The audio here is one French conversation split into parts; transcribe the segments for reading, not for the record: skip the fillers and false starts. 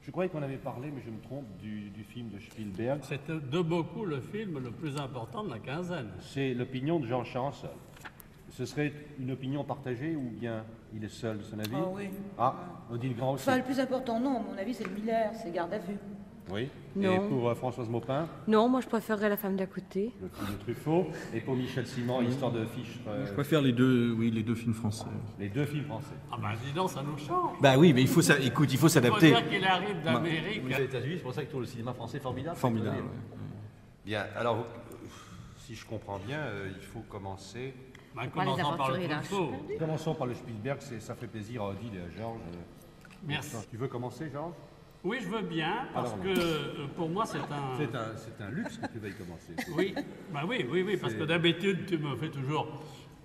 Je croyais qu'on avait parlé, mais je me trompe, du film de Spielberg. C'est de beaucoup le film le plus important de la quinzaine. C'est l'opinion de Georges Charançon. Ce serait une opinion partagée ou bien il est seul de son avis? Ah oui. Ah, Odile Grand aussi. Enfin, le plus important, non, à mon avis, c'est le Miller, c'est Garde à vue. Oui. Non. Et pour Françoise Maupin, Non, moi je préférerais La femme d'à côté. le film de Truffaut. Et pour Michel Simon, Histoire de fiche. Je préfère les deux, oui, les deux films français. Les deux films français. Ah ben dis donc, ça nous change. Bah oui, mais il faut Il faut s'adapter. dire qu'il arrive d'Amérique. Vous êtes aux États-Unis, c'est pour ça que tout le cinéma français est formidable. Formidable. Ouais. Bien, alors, si je comprends bien, il faut commencer. Ben, les commençons par le aventuriers d'un Truffaut. Commençons par le Spielberg, ça fait plaisir à Odile et à Georges. Merci. Tu veux commencer, Georges? Oui, je veux bien, parce Alors, que pour moi, c'est un... C'est un luxe que tu veuilles commencer. Oui, bah oui, parce que d'habitude, tu me fais toujours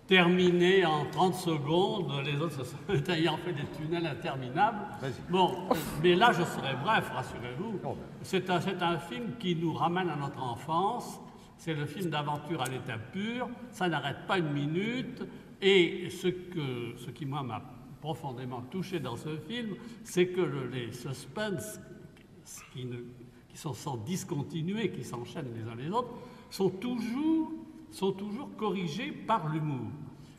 terminer en 30 secondes, les autres ayant fait des tunnels interminables. Vas-y. Bon, mais là, je serai bref, rassurez-vous. Oh, ben. C'est un film qui nous ramène à notre enfance. C'est le film d'aventure à l'état pur. Ça n'arrête pas une minute. Et ce qui, moi, m'a profondément touché dans ce film, c'est que les suspens qui sont sans discontinuer, qui s'enchaînent les uns les autres, sont toujours corrigés par l'humour.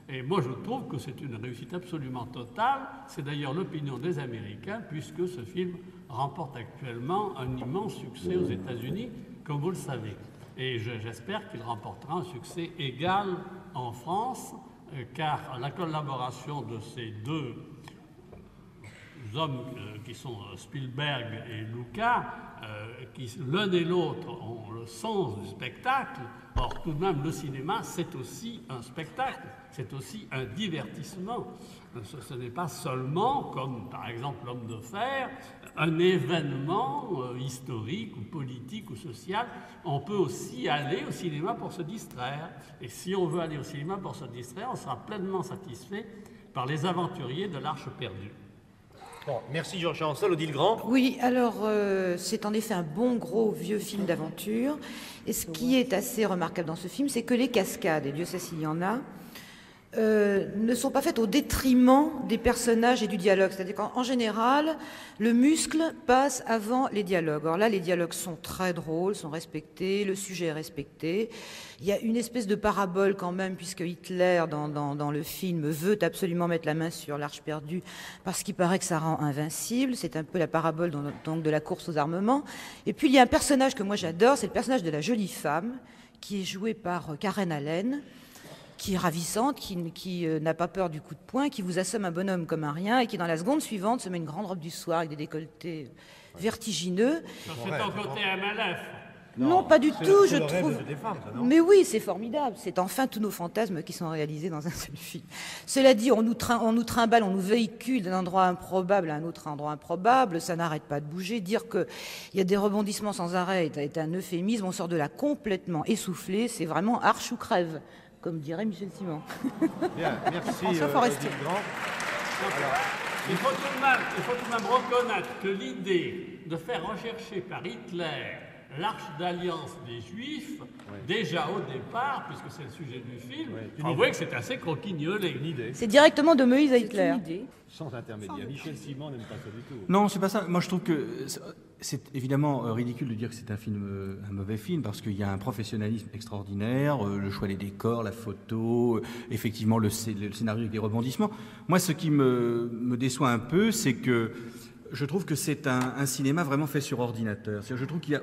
Et moi, je trouve que c'est une réussite absolument totale. C'est d'ailleurs l'opinion des Américains, puisque ce film remporte actuellement un immense succès aux États-Unis, comme vous le savez. Et j'espère qu'il remportera un succès égal en France, car la collaboration de ces deux hommes qui sont Spielberg et Lucas, qui l'un et l'autre ont le sens du spectacle. Or, tout de même, le cinéma, c'est aussi un spectacle, c'est aussi un divertissement. Ce n'est pas seulement, comme par exemple L'Homme de Fer, un événement historique ou politique ou social. On peut aussi aller au cinéma pour se distraire. Et si on veut aller au cinéma pour se distraire, on sera pleinement satisfait par Les Aventuriers de l'Arche perdue. Bon, merci Georges Charançon, Odile Grand. Oui, alors c'est en effet un bon gros vieux film d'aventure. Et ce qui est assez remarquable dans ce film, c'est que les cascades, et Dieu sait s'il y en a, ne sont pas faites au détriment des personnages et du dialogue. C'est-à-dire qu'en général, le muscle passe avant les dialogues. Or là, les dialogues sont très drôles, sont respectés, le sujet est respecté. Il y a une espèce de parabole quand même, puisque Hitler, dans le film, veut absolument mettre la main sur l'Arche perdue parce qu'il paraît que ça rend invincible. C'est un peu la parabole donc, de la course aux armements. Et puis, il y a un personnage que moi j'adore, c'est le personnage de la jolie femme, qui est jouée par Karen Allen, qui est ravissante, qui n'a pas peur du coup de poing, qui vous assomme un bonhomme comme un rien et qui, dans la seconde suivante, se met une grande robe du soir avec des décolletés vertigineux. Ça, c'est ton côté MLF. Non, pas du tout, je le rêve trouve. des femmes, ça, non? Mais oui, c'est formidable. C'est enfin tous nos fantasmes qui sont réalisés dans un seul film. Cela dit, on nous trimballe, on nous véhicule d'un endroit improbable à un autre endroit improbable. Ça n'arrête pas de bouger. Dire qu'il y a des rebondissements sans arrêt est un euphémisme. On sort de là complètement essoufflé. C'est vraiment arche ou crève, comme dirait Michel Simon. Bien, merci François Forestier. Odile Grand. Il faut tout de même reconnaître que l'idée de faire rechercher par Hitler l'arche d'alliance des Juifs, déjà au départ, puisque c'est le sujet du film, il faut avouer que c'est assez croquignolé. Une idée, C'est directement de Moïse à Hitler. sans intermédiaire. Michel Simon n'aime pas ça du tout. Non, c'est pas ça. Moi, je trouve que c'est évidemment ridicule de dire que c'est un mauvais film, parce qu'il y a un professionnalisme extraordinaire, le choix des décors, la photo, effectivement le scénario avec des rebondissements. Moi, ce qui me déçoit un peu, c'est que je trouve que c'est un cinéma vraiment fait sur ordinateur. Je trouve qu'il y a,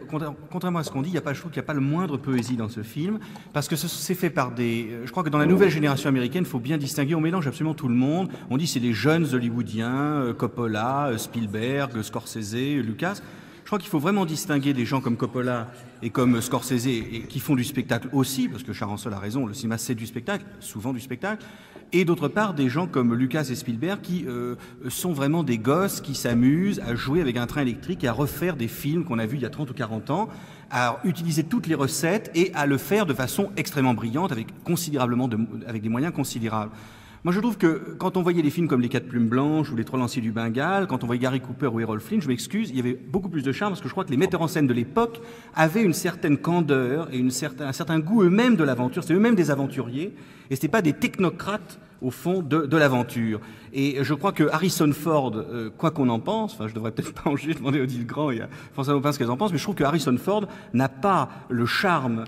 contrairement à ce qu'on dit, je trouve qu'il n'y a pas le moindre poésie dans ce film, parce que c'est fait par je crois que dans la nouvelle génération américaine, il faut bien distinguer, on mélange absolument tout le monde. On dit c'est les jeunes hollywoodiens, Coppola, Spielberg, Scorsese, Lucas. Je crois qu'il faut vraiment distinguer des gens comme Coppola et comme Scorsese, et qui font du spectacle aussi, parce que Charançon a raison, le cinéma c'est du spectacle, souvent du spectacle, et d'autre part des gens comme Lucas et Spielberg qui sont vraiment des gosses qui s'amusent à jouer avec un train électrique et à refaire des films qu'on a vus il y a 30 ou 40 ans, à utiliser toutes les recettes et à le faire de façon extrêmement brillante, avec des moyens considérables. Moi, je trouve que quand on voyait des films comme Les Quatre Plumes Blanches ou Les Trois Lanciers du Bengale, quand on voyait Gary Cooper ou Errol Flynn, je m'excuse, il y avait beaucoup plus de charme, parce que je crois que les metteurs en scène de l'époque avaient une certaine candeur et un certain goût eux-mêmes de l'aventure. C'était eux-mêmes des aventuriers, et c'était pas des technocrates au fond, de l'aventure. Et je crois que Harrison Ford, quoi qu'on en pense, enfin je devrais peut-être pas en juger, demander à Odile Grand et à François Lopin ce qu'elles en pensent, mais je trouve que Harrison Ford n'a pas le charme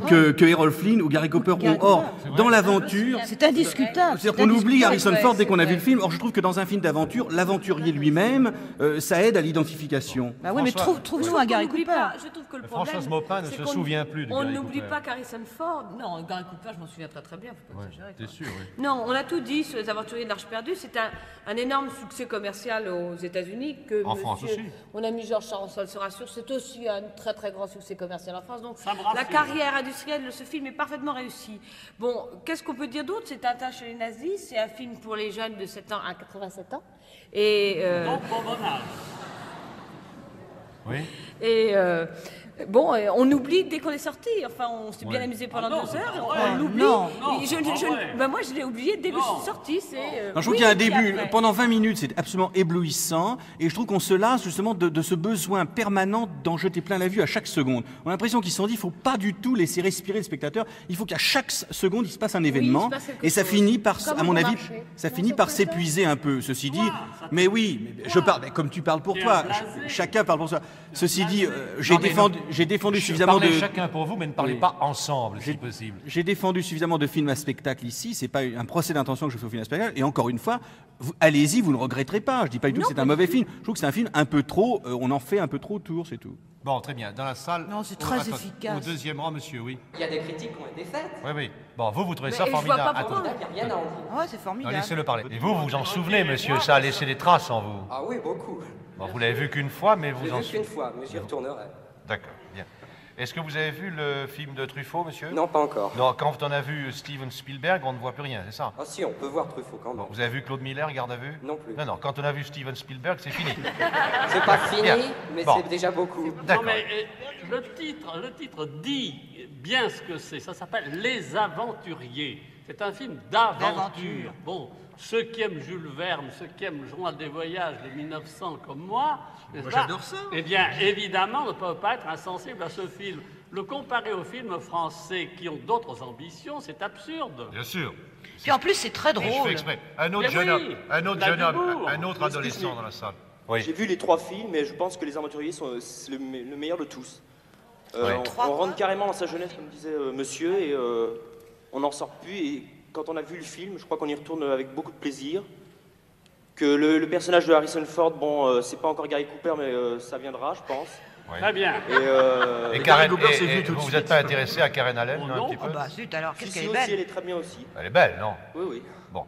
que Errol Flynn ou Gary Cooper ont. Or, dans l'aventure... C'est indiscutable. C'est-à-dire qu'on oublie Harrison Ford dès qu'on a vu le film. Or, je trouve que dans un film d'aventure, l'aventurier lui-même, ça aide à l'identification. Bah oui, mais trouve-nous un Gary Cooper. Je trouve que le problème, Françoise Mopin ne c'est se qu'on- souvient plus de On Gary n'oublie Cooper. pas qu'Harrison Ford. Non, Gary Cooper, je m'en souviens très bien. Faut pas exagérer, T'es quoi. sûr, oui. Non, on a tout dit sur les Aventuriers de l'Arche perdue. C'est un énorme succès commercial aux États-Unis. En France aussi. Mon ami Georges Charançol se rassure, c'est aussi un très très grand succès commercial en France. Donc Ça me rassure. la carrière industrielle de ce film est parfaitement réussie. Bon, qu'est-ce qu'on peut dire d'autre? C'est Tintin chez les nazis. C'est un film pour les jeunes de 7 ans à 87 ans. Et Donc, bon âge. Oui. Et bon, on oublie dès qu'on est sorti. Enfin, on s'est bien Ouais. amusé pendant Ah non, 2 heures. c'est On pas vrai. l'oublie. Non. Non, Et c'est pas vrai. ben moi, je l'ai oublié dès que je Non. suis sortie. C'est. Non, je trouve oui, qu'il y a un puis début, après. pendant 20 minutes, c'est absolument éblouissant, et je trouve qu'on se lasse justement de ce besoin permanent d'en jeter plein la vue à chaque seconde. On a l'impression qu'ils se sont dit, il faut pas du tout laisser respirer le spectateur, il faut qu'à chaque seconde, il se passe un événement, passe quelque et ça chose. finit par, Comme à mon au avis, marché. ça Non, finit ça par peut être s'épuiser un peu. Ceci dit, ça mais oui, mais je parle, mais comme tu parles pour T'es toi, un blasé. chacun parle pour soi. Ceci dit, Non, mais j'ai défendu Je suffisamment parlez de... chacun pour vous, mais ne parlez Oui. pas ensemble, si possible. J'ai défendu suffisamment de films à spectacle ici, c'est pas un procès d'intention que je fais au film à spectacle, et encore une fois, allez-y, vous ne regretterez pas, je dis pas du tout que c'est un mauvais film, je trouve que c'est un film un peu trop, on en fait un peu trop autour, c'est tout. Bon, très bien. Dans la salle. Non, c'est très attends, efficace. Au deuxième rang, monsieur, oui. Il y a des critiques qui ont été faites. Oui, oui. Bon, vous trouvez Mais ça je vois formidable. pas pourquoi. Attends. Il n'y a rien à en dire. Ouais, c'est Non, formidable. laissez-le parler. Et vous, vous en souvenez, monsieur, ça a laissé des traces en vous. Ah oui, beaucoup. Bon, vous l'avez vu qu'une fois, mais Je vous l'ai en vu souvenez. qu'une fois, mais j'y retournerai. D'accord, bien. Est-ce que vous avez vu le film de Truffaut, monsieur? Non, pas encore. Non, quand on a vu Steven Spielberg, on ne voit plus rien, c'est ça? Ah si, on peut voir Truffaut quand même. Bon, vous avez vu Claude Miller, garde à vue? Non plus. Non, non, quand on a vu Steven Spielberg, c'est fini. C'est pas fini, Bien. mais Bon. c'est déjà beaucoup. Non, D'accord. mais le titre dit bien ce que c'est. Ça s'appelle Les Aventuriers. C'est un film d'aventure. D'aventure. Bon, ceux qui aiment Jules Verne, ceux qui aiment Journal des Voyages de 1900 comme moi, n'est-ce pas j'adore ça. Eh bien, évidemment, on ne peut pas être insensible à ce film. Le comparer aux films français qui ont d'autres ambitions, c'est absurde. Bien sûr. Puis en plus, c'est très Et je fais drôle. exprès. Un autre Mais jeune oui, homme, un autre il a jeune du homme, bourg. un autre adolescent dans la salle. J'ai Oui. vu les 3 films et je pense que Les Aventuriers sont c'est le meilleur de tous. Ouais. On rentre carrément dans sa jeunesse, comme disait monsieur, et on n'en sort plus. Et quand on a vu le film, je crois qu'on y retourne avec beaucoup de plaisir. Que le personnage de Harrison Ford, bon, c'est pas encore Gary Cooper, mais ça viendra, je pense. Oui. Très bien. Et Et Karen, Cooper, c'est et venu tout de vous suite. n'êtes pas intéressé à Karen Allen, Oh un non. petit peu? Bah zut, alors, si, qu'est-ce si, qu'elle est aussi, elle belle. est très bien aussi. Elle est belle, non? Oui, oui. Bon.